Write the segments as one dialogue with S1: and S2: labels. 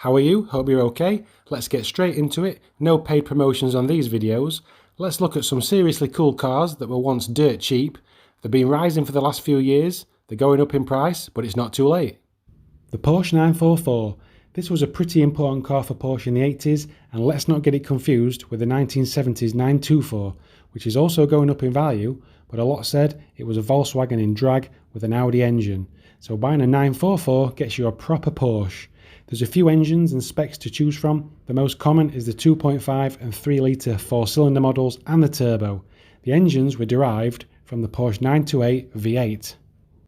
S1: How are you? Hope you're okay. Let's get straight into it. No paid promotions on these videos. Let's look at some seriously cool cars that were once dirt cheap. They've been rising for the last few years. They're going up in price, but it's not too late. The Porsche 944. This was a pretty important car for Porsche in the 80s, and let's not get it confused with the 1970s 924, which is also going up in value, but a lot said it was a Volkswagen in drag with an Audi engine. So buying a 944 gets you a proper Porsche. There's a few engines and specs to choose from. The most common is the 2.5 and 3 litre 4-cylinder models and the turbo. The engines were derived from the Porsche 928 V8.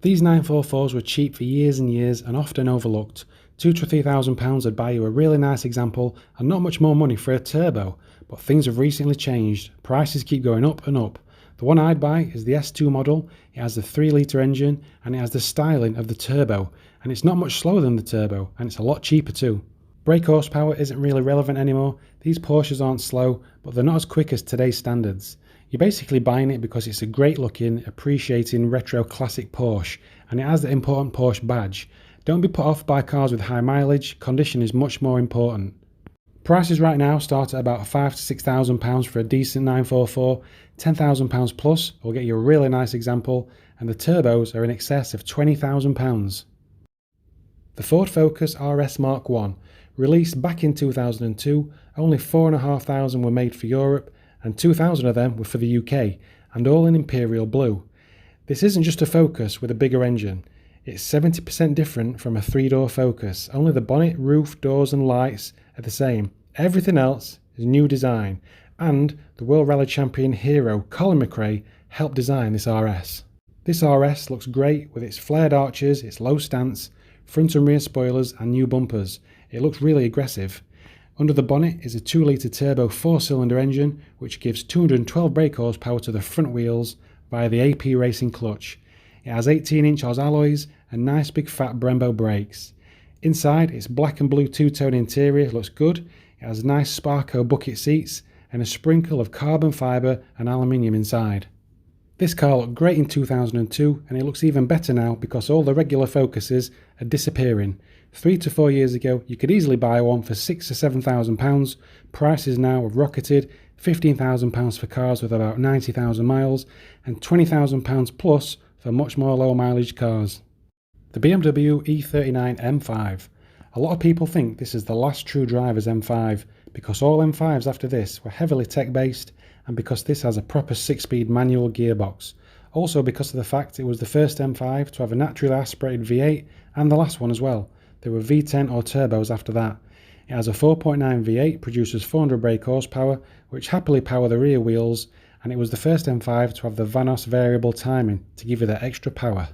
S1: These 944s were cheap for years and years and often overlooked. £2,000 to £3,000 would buy you a really nice example and not much more money for a turbo. But things have recently changed. Prices keep going up and up. The one I'd buy is the S2 model. It has the 3 litre engine and it has the styling of the turbo. And it's not much slower than the turbo, and it's a lot cheaper too. Brake horsepower isn't really relevant anymore. These Porsches aren't slow, but they're not as quick as today's standards. You're basically buying it because it's a great looking, appreciating retro classic Porsche, and it has the important Porsche badge. Don't be put off by cars with high mileage. Condition is much more important. Prices right now start at about £5,000 to £6,000 for a decent 944. £10,000 plus will get you a really nice example, and the turbos are in excess of £20,000. The Ford Focus RS Mark I, released back in 2002, only 4,500 were made for Europe and 2,000 of them were for the UK, and all in imperial blue. This isn't just a Focus with a bigger engine. It's 70% different from a 3-door Focus. Only the bonnet, roof, doors and lights are the same. Everything else is new design, and the World Rally Champion hero Colin McRae helped design this RS. This RS looks great with its flared arches, its low stance, front and rear spoilers and new bumpers. It looks really aggressive. Under the bonnet is a 2 litre turbo 4-cylinder engine which gives 212 brake horsepower to the front wheels via the AP Racing clutch. It has 18-inch Oz alloys and nice big fat Brembo brakes. Inside its black and blue two-tone interior looks good. It has nice Sparco bucket seats and a sprinkle of carbon fibre and aluminium inside. This car looked great in 2002 and it looks even better now because all the regular Focuses are disappearing. 3 to 4 years ago you could easily buy one for £6,000 to £7,000. Prices now have rocketed. £15,000 for cars with about 90,000 miles and £20,000 plus for much more low mileage cars. The BMW E39 M5. A lot of people think this is the last true driver's M5 because all M5s after this were heavily tech based, and because this has a proper 6-speed manual gearbox. Also because of the fact it was the first M5 to have a naturally aspirated V8 and the last one as well. There were V10 or turbos after that. It has a 4.9 V8, produces 400 brake horsepower, which happily power the rear wheels, and it was the first M5 to have the Vanos variable timing to give you that extra power.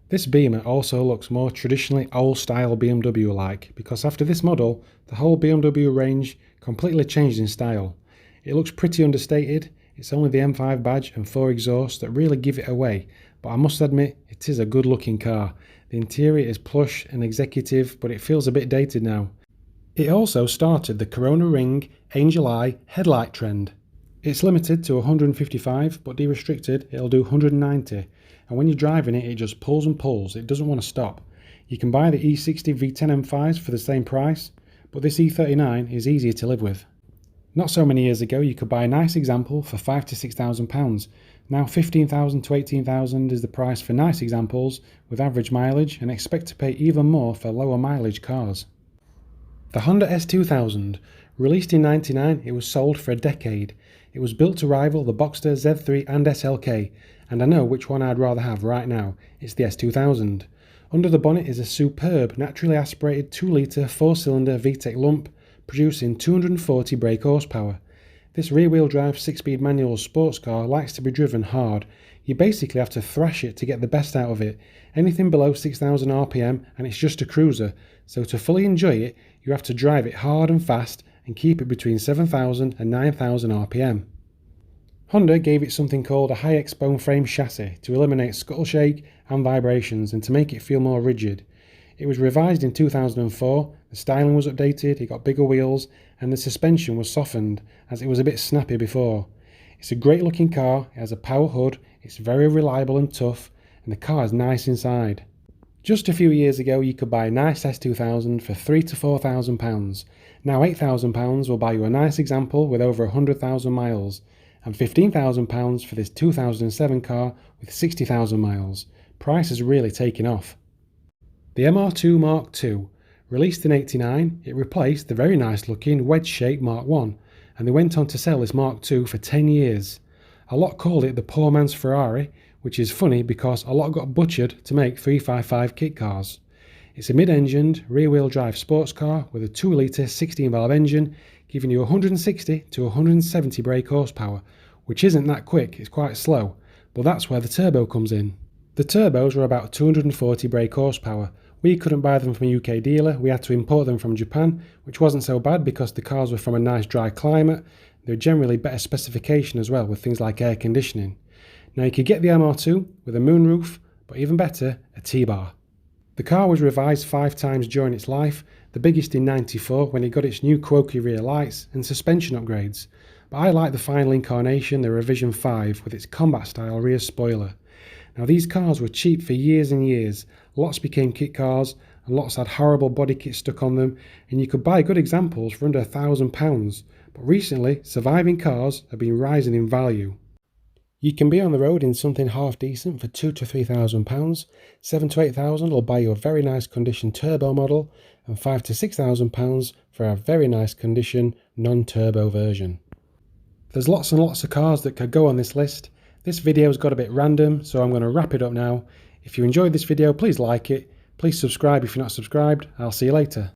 S1: This Beamer also looks more traditionally old-style BMW-like, because after this model, the whole BMW range completely changed in style. It looks pretty understated. It's only the M5 badge and 4 exhausts that really give it away, but I must admit it is a good looking car. The interior is plush and executive, but it feels a bit dated now. It also started the Corona Ring Angel Eye headlight trend. It's limited to 155, but de-restricted it'll do 190, and when you're driving it, it just pulls and pulls. It doesn't want to stop. You can buy the E60 V10 M5s for the same price, but this E39 is easier to live with. Not so many years ago you could buy a nice example for £5,000 to £6,000. Now £15,000 to £18,000 is the price for nice examples with average mileage, and expect to pay even more for lower mileage cars. The Honda S2000. Released in '99, it was sold for a decade. It was built to rival the Boxster Z3 and SLK, and I know which one I'd rather have right now. It's the S2000. Under the bonnet is a superb naturally aspirated 2 litre 4-cylinder VTEC lump, producing 240 brake horsepower. This rear-wheel drive 6-speed manual sports car likes to be driven hard. You basically have to thrash it to get the best out of it. Anything below 6,000 RPM and it's just a cruiser, so to fully enjoy it you have to drive it hard and fast and keep it between 7,000 and 9,000 RPM. Honda gave it something called a high X bone frame chassis to eliminate scuttle shake and vibrations and to make it feel more rigid. It was revised in 2004, the styling was updated, it got bigger wheels, and the suspension was softened as it was a bit snappy before. It's a great looking car, it has a power hood, it's very reliable and tough, and the car is nice inside. Just a few years ago you could buy a nice S2000 for £3,000 to £4,000. Now £8,000 will buy you a nice example with over 100,000 miles, and £15,000 for this 2007 car with 60,000 miles. Price has really taken off. The MR2 Mark II. Released in '89, it replaced the very nice looking wedge-shaped Mark I, and they went on to sell this Mark II for 10 years. A lot called it the poor man's Ferrari, which is funny because a lot got butchered to make 355 kit cars. It's a mid-engined, rear-wheel drive sports car with a 2-litre 16-valve engine, giving you 160 to 170 brake horsepower, which isn't that quick, it's quite slow, but that's where the turbo comes in. The turbos were about 240 brake horsepower. We couldn't buy them from a UK dealer, we had to import them from Japan, which wasn't so bad because the cars were from a nice dry climate. They're generally better specification as well with things like air conditioning. Now you could get the MR2 with a moonroof, but even better, a T-bar. The car was revised 5 times during its life, the biggest in '94 when it got its new quirky rear lights and suspension upgrades. But I like the final incarnation, the Revision 5, with its combat style rear spoiler. Now these cars were cheap for years and years, lots became kit cars and lots had horrible body kits stuck on them, and you could buy good examples for under £1,000, but recently surviving cars have been rising in value. You can be on the road in something half decent for £2,000 to £3,000, £7,000 to £8,000 will buy you a very nice condition turbo model, and £5,000 to £6,000 for a very nice condition non-turbo version. There's lots and lots of cars that could go on this list. This video's got a bit random, so I'm going to wrap it up now. If you enjoyed this video, please like it. Please subscribe if you're not subscribed. I'll see you later.